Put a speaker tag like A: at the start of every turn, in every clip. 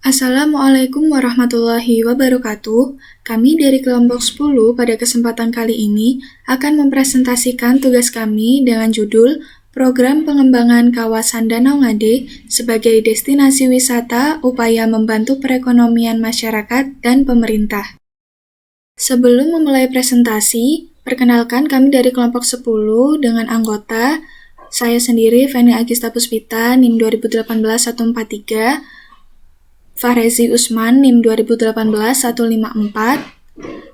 A: Assalamualaikum warahmatullahi wabarakatuh. Kami dari kelompok 10 pada kesempatan kali ini akan mempresentasikan tugas kami dengan judul Program Pengembangan Kawasan Danau Ngade sebagai Destinasi Wisata Upaya Membantu Perekonomian Masyarakat dan Pemerintah. Sebelum memulai presentasi, perkenalkan kami dari kelompok 10 dengan anggota, saya sendiri Feni Agista Puspita, NIM 2018-143, Fahrezi Usman, NIM 2018-154,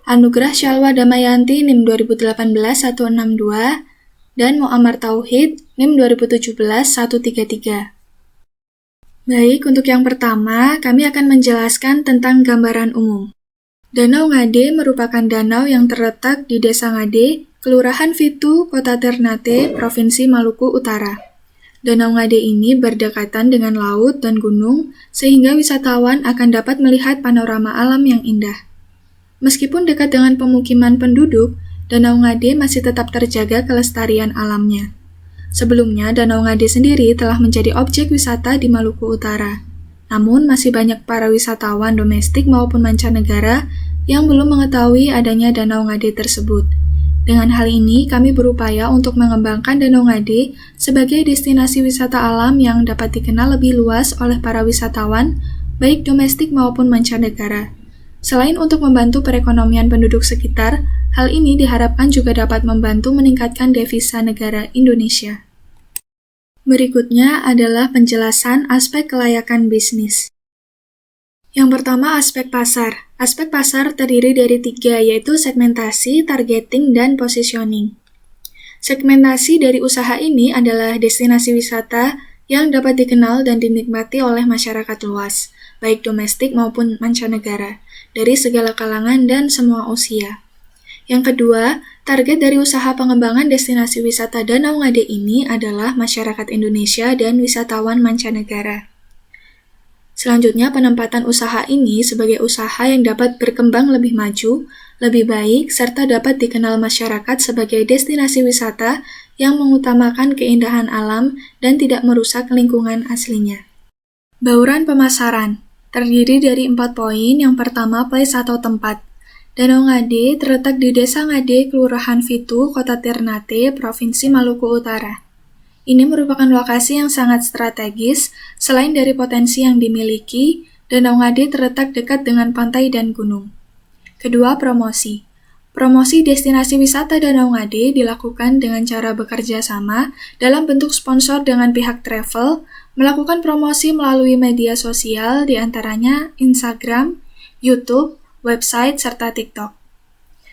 A: Anugrah Syalwa Damayanti, NIM 2018-162, dan Muammar Tauhid, NIM 2017-133. Baik, untuk yang pertama, kami akan menjelaskan tentang gambaran umum. Danau Ngade merupakan danau yang terletak di Desa Ngade, Kelurahan Fitu, Kota Ternate, Provinsi Maluku Utara. Danau Ngade ini berdekatan dengan laut dan gunung, sehingga wisatawan akan dapat melihat panorama alam yang indah. Meskipun dekat dengan pemukiman penduduk, Danau Ngade masih tetap terjaga kelestarian alamnya. Sebelumnya, Danau Ngade sendiri telah menjadi objek wisata di Maluku Utara. Namun, masih banyak para wisatawan domestik maupun mancanegara yang belum mengetahui adanya Danau Ngade tersebut. Dengan hal ini, kami berupaya untuk mengembangkan Danau Ngade sebagai destinasi wisata alam yang dapat dikenal lebih luas oleh para wisatawan, baik domestik maupun mancanegara. Selain untuk membantu perekonomian penduduk sekitar, hal ini diharapkan juga dapat membantu meningkatkan devisa negara Indonesia. Berikutnya adalah penjelasan aspek kelayakan bisnis. Yang pertama, aspek pasar. Aspek pasar terdiri dari 3, yaitu segmentasi, targeting, dan positioning. Segmentasi dari usaha ini adalah destinasi wisata yang dapat dikenal dan dinikmati oleh masyarakat luas, baik domestik maupun mancanegara, dari segala kalangan dan semua usia. Yang kedua, target dari usaha pengembangan destinasi wisata Danau Ngade ini adalah masyarakat Indonesia dan wisatawan mancanegara. Selanjutnya, penempatan usaha ini sebagai usaha yang dapat berkembang lebih maju, lebih baik, serta dapat dikenal masyarakat sebagai destinasi wisata yang mengutamakan keindahan alam dan tidak merusak lingkungan aslinya. Bauran pemasaran terdiri dari 4 poin. Yang pertama, place atau tempat. Danau Ngade terletak di Desa Ngade, Kelurahan Fitu, Kota Ternate, Provinsi Maluku Utara. Ini merupakan lokasi yang sangat strategis. Selain dari potensi yang dimiliki, Danau Ngade terletak dekat dengan pantai dan gunung. Kedua, promosi. Promosi destinasi wisata Danau Ngade dilakukan dengan cara bekerja sama dalam bentuk sponsor dengan pihak travel, melakukan promosi melalui media sosial, diantaranya Instagram, YouTube, website, serta TikTok.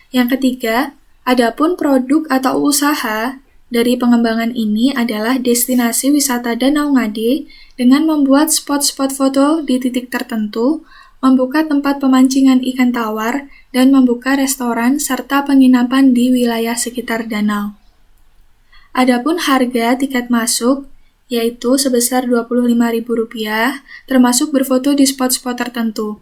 A: Yang ketiga, adapun produk atau usaha dari pengembangan ini adalah destinasi wisata Danau Ngade dengan membuat spot-spot foto di titik tertentu, membuka tempat pemancingan ikan tawar, dan membuka restoran serta penginapan di wilayah sekitar danau. Adapun harga tiket masuk yaitu sebesar Rp25.000, termasuk berfoto di spot-spot tertentu.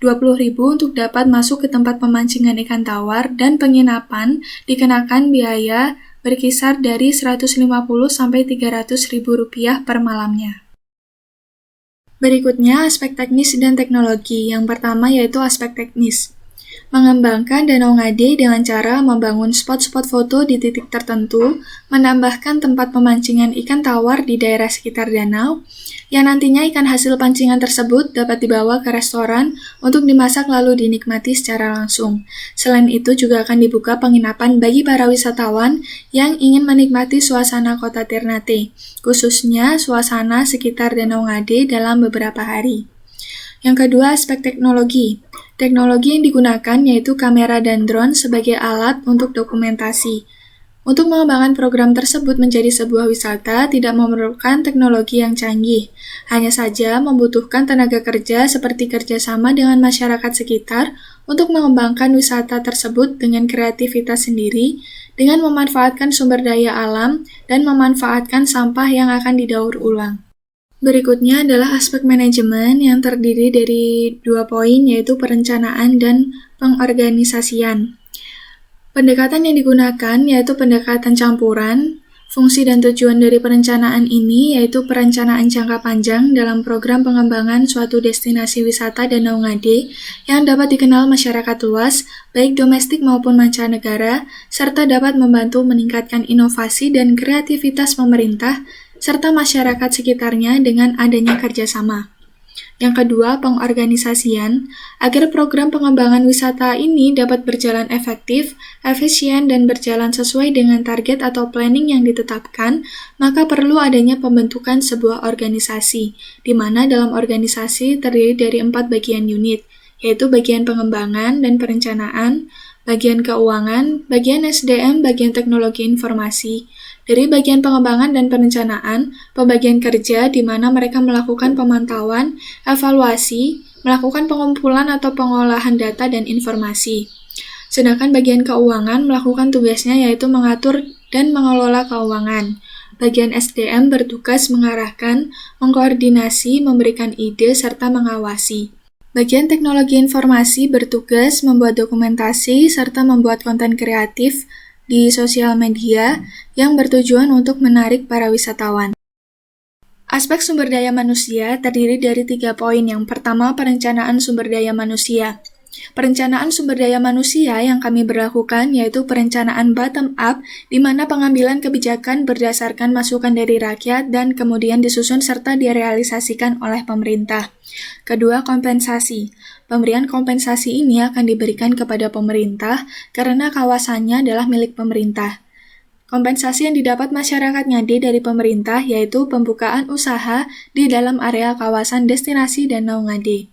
A: Rp20.000 untuk dapat masuk ke tempat pemancingan ikan tawar, dan penginapan dikenakan biaya berkisar dari Rp150.000–Rp300.000 per malamnya. Berikutnya, aspek teknis dan teknologi. Yang pertama yaitu aspek teknis. Mengembangkan Danau Ngade dengan cara membangun spot-spot foto di titik tertentu, menambahkan tempat pemancingan ikan tawar di daerah sekitar danau, yang nantinya ikan hasil pancingan tersebut dapat dibawa ke restoran untuk dimasak lalu dinikmati secara langsung. Selain itu juga akan dibuka penginapan bagi para wisatawan yang ingin menikmati suasana Kota Ternate, khususnya suasana sekitar Danau Ngade dalam beberapa hari. Yang kedua, aspek teknologi. Teknologi yang digunakan yaitu kamera dan drone sebagai alat untuk dokumentasi. Untuk mengembangkan program tersebut menjadi sebuah wisata tidak memerlukan teknologi yang canggih, hanya saja membutuhkan tenaga kerja seperti kerjasama dengan masyarakat sekitar untuk mengembangkan wisata tersebut dengan kreativitas sendiri, dengan memanfaatkan sumber daya alam dan memanfaatkan sampah yang akan didaur ulang. Berikutnya adalah aspek manajemen yang terdiri dari 2 poin, yaitu perencanaan dan pengorganisasian. Pendekatan yang digunakan yaitu pendekatan campuran, Fungsi dan tujuan dari perencanaan ini yaitu perencanaan jangka panjang dalam program pengembangan suatu destinasi wisata Danau Ngade yang dapat dikenal masyarakat luas, baik domestik maupun mancanegara, serta dapat membantu meningkatkan inovasi dan kreativitas pemerintah serta masyarakat sekitarnya dengan adanya kerjasama. Yang kedua, pengorganisasian. Agar program pengembangan wisata ini dapat berjalan efektif, efisien, dan berjalan sesuai dengan target atau planning yang ditetapkan, maka perlu adanya pembentukan sebuah organisasi, di mana dalam organisasi terdiri dari 4 bagian unit, yaitu bagian pengembangan dan perencanaan, bagian keuangan, bagian SDM, bagian teknologi informasi. Dari bagian pengembangan dan perencanaan, pembagian kerja di mana mereka melakukan pemantauan, evaluasi, melakukan pengumpulan atau pengolahan data dan informasi. Sedangkan bagian keuangan melakukan tugasnya yaitu mengatur dan mengelola keuangan. Bagian SDM bertugas mengarahkan, mengkoordinasi, memberikan ide, serta mengawasi. Bagian teknologi informasi bertugas membuat dokumentasi serta membuat konten kreatif di sosial media yang bertujuan untuk menarik para wisatawan. Aspek sumber daya manusia terdiri dari 3 poin. Yang pertama, perencanaan sumber daya manusia. Perencanaan sumber daya manusia yang kami berlakukan yaitu perencanaan bottom up, di mana pengambilan kebijakan berdasarkan masukan dari rakyat dan kemudian disusun serta direalisasikan oleh pemerintah. Kedua, kompensasi. Pemberian kompensasi ini akan diberikan kepada pemerintah karena kawasannya adalah milik pemerintah. Kompensasi yang didapat masyarakat Ngade dari pemerintah yaitu pembukaan usaha di dalam area kawasan destinasi Danau Ngade.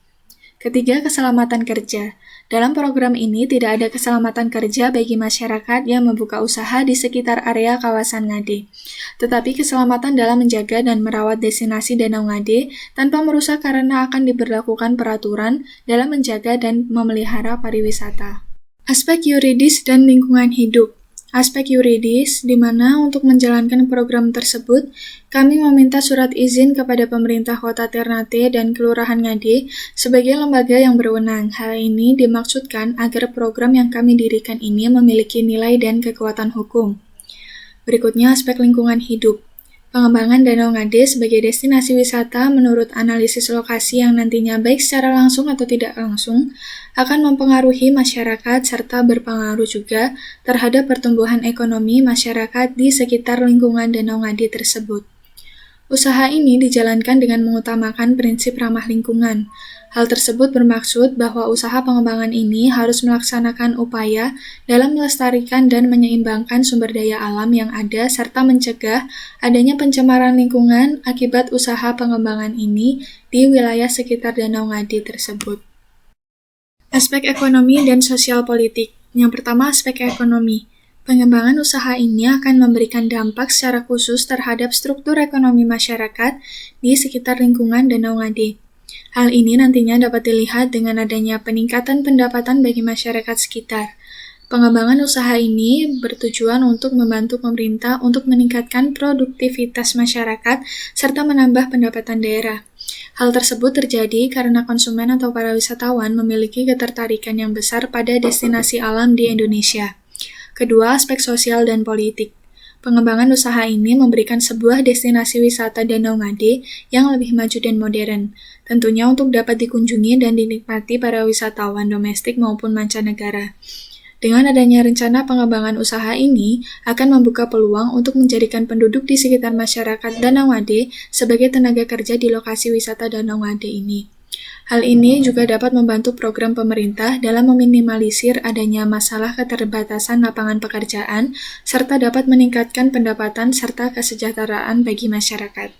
A: Ketiga, keselamatan kerja. Dalam program ini tidak ada keselamatan kerja bagi masyarakat yang membuka usaha di sekitar area kawasan Ngade, tetapi keselamatan dalam menjaga dan merawat destinasi Danau Ngade tanpa merusak karena akan diberlakukan peraturan dalam menjaga dan memelihara pariwisata. Aspek yuridis dan lingkungan hidup. Aspek yuridis, di mana untuk menjalankan program tersebut, kami meminta surat izin kepada pemerintah Kota Ternate dan Kelurahan Ngade sebagai lembaga yang berwenang. Hal ini dimaksudkan agar program yang kami dirikan ini memiliki nilai dan kekuatan hukum. Berikutnya, aspek lingkungan hidup. Pengembangan Danau Ngade sebagai destinasi wisata menurut analisis lokasi yang nantinya baik secara langsung atau tidak langsung akan mempengaruhi masyarakat serta berpengaruh juga terhadap pertumbuhan ekonomi masyarakat di sekitar lingkungan Danau Ngade tersebut. Usaha ini dijalankan dengan mengutamakan prinsip ramah lingkungan. Hal tersebut bermaksud bahwa usaha pengembangan ini harus melaksanakan upaya dalam melestarikan dan menyeimbangkan sumber daya alam yang ada serta mencegah adanya pencemaran lingkungan akibat usaha pengembangan ini di wilayah sekitar Danau Ngade tersebut. Aspek ekonomi dan sosial politik. Yang pertama, aspek ekonomi. Pengembangan usaha ini akan memberikan dampak secara khusus terhadap struktur ekonomi masyarakat di sekitar lingkungan Danau Ngade. Hal ini nantinya dapat dilihat dengan adanya peningkatan pendapatan bagi masyarakat sekitar. Pengembangan usaha ini bertujuan untuk membantu pemerintah untuk meningkatkan produktivitas masyarakat serta menambah pendapatan daerah. Hal tersebut terjadi karena konsumen atau para wisatawan memiliki ketertarikan yang besar pada destinasi alam di Indonesia. Kedua, aspek sosial dan politik. Pengembangan usaha ini memberikan sebuah destinasi wisata Danau Ngade yang lebih maju dan modern, tentunya untuk dapat dikunjungi dan dinikmati para wisatawan domestik maupun mancanegara. Dengan adanya rencana pengembangan usaha ini akan membuka peluang untuk menjadikan penduduk di sekitar masyarakat Danau Ngade sebagai tenaga kerja di lokasi wisata Danau Ngade ini. Hal ini juga dapat membantu program pemerintah dalam meminimalisir adanya masalah keterbatasan lapangan pekerjaan, serta dapat meningkatkan pendapatan serta kesejahteraan bagi masyarakat.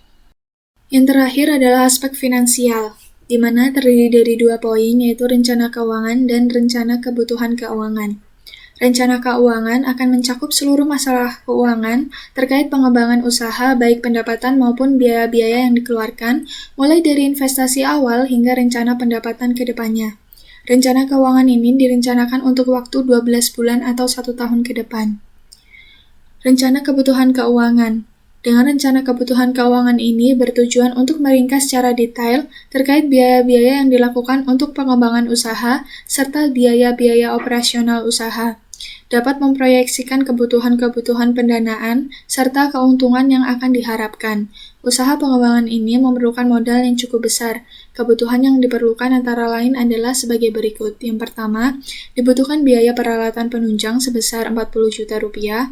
A: Yang terakhir adalah aspek finansial, di mana terdiri dari 2 poin, yaitu rencana keuangan dan rencana kebutuhan keuangan. Rencana keuangan akan mencakup seluruh masalah keuangan terkait pengembangan usaha, baik pendapatan maupun biaya-biaya yang dikeluarkan, mulai dari investasi awal hingga rencana pendapatan ke depannya. Rencana keuangan ini direncanakan untuk waktu 12 bulan atau 1 tahun ke depan. Rencana kebutuhan keuangan. Dengan rencana kebutuhan keuangan ini bertujuan untuk meringkas secara detail terkait biaya-biaya yang dilakukan untuk pengembangan usaha serta biaya-biaya operasional usaha. dapat memproyeksikan kebutuhan-kebutuhan pendanaan serta keuntungan yang akan diharapkan. Usaha pengembangan ini memerlukan modal yang cukup besar. Kebutuhan yang diperlukan antara lain adalah sebagai berikut. Yang pertama, dibutuhkan biaya peralatan penunjang sebesar 40 juta rupiah,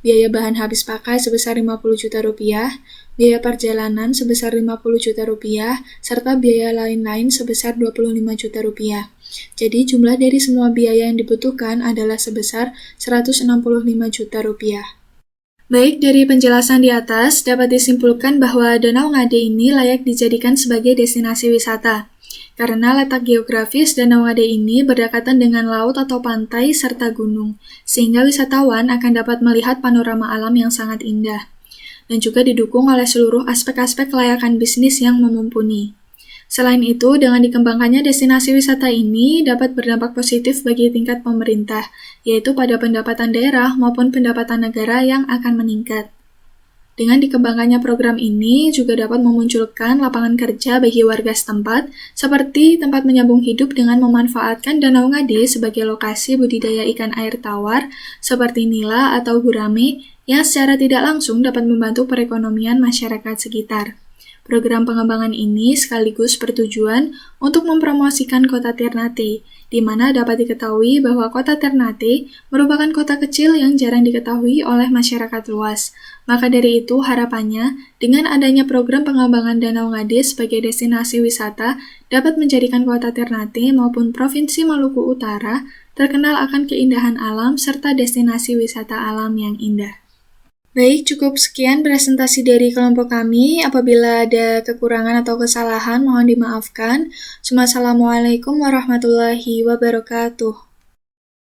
A: biaya bahan habis pakai sebesar 50 juta rupiah, biaya perjalanan sebesar 50 juta rupiah, serta biaya lain-lain sebesar 25 juta rupiah. Jadi jumlah dari semua biaya yang dibutuhkan adalah sebesar 165 juta rupiah. Baik, dari penjelasan di atas dapat disimpulkan bahwa Danau Ngade ini layak dijadikan sebagai destinasi wisata. Karena letak geografis Danau Ngade ini berdekatan dengan laut atau pantai serta gunung, sehingga wisatawan akan dapat melihat panorama alam yang sangat indah. Dan juga didukung oleh seluruh aspek-aspek kelayakan bisnis yang mumpuni. Selain itu, dengan dikembangkannya destinasi wisata ini dapat berdampak positif bagi tingkat pemerintah, yaitu pada pendapatan daerah maupun pendapatan negara yang akan meningkat. Dengan dikembangkannya program ini juga dapat memunculkan lapangan kerja bagi warga setempat, seperti tempat menyambung hidup dengan memanfaatkan Danau Ngade sebagai lokasi budidaya ikan air tawar, seperti nila atau gurame, yang secara tidak langsung dapat membantu perekonomian masyarakat sekitar. Program pengembangan ini sekaligus bertujuan untuk mempromosikan kota Ternate, di mana dapat diketahui bahwa kota Ternate merupakan kota kecil yang jarang diketahui oleh masyarakat luas. Maka dari itu harapannya, dengan adanya program pengembangan Danau Ngade sebagai destinasi wisata, dapat menjadikan kota Ternate maupun Provinsi Maluku Utara terkenal akan keindahan alam serta destinasi wisata alam yang indah. Baik, cukup sekian presentasi dari kelompok kami. Apabila ada kekurangan atau kesalahan, mohon dimaafkan. Wassalamualaikum warahmatullahi wabarakatuh.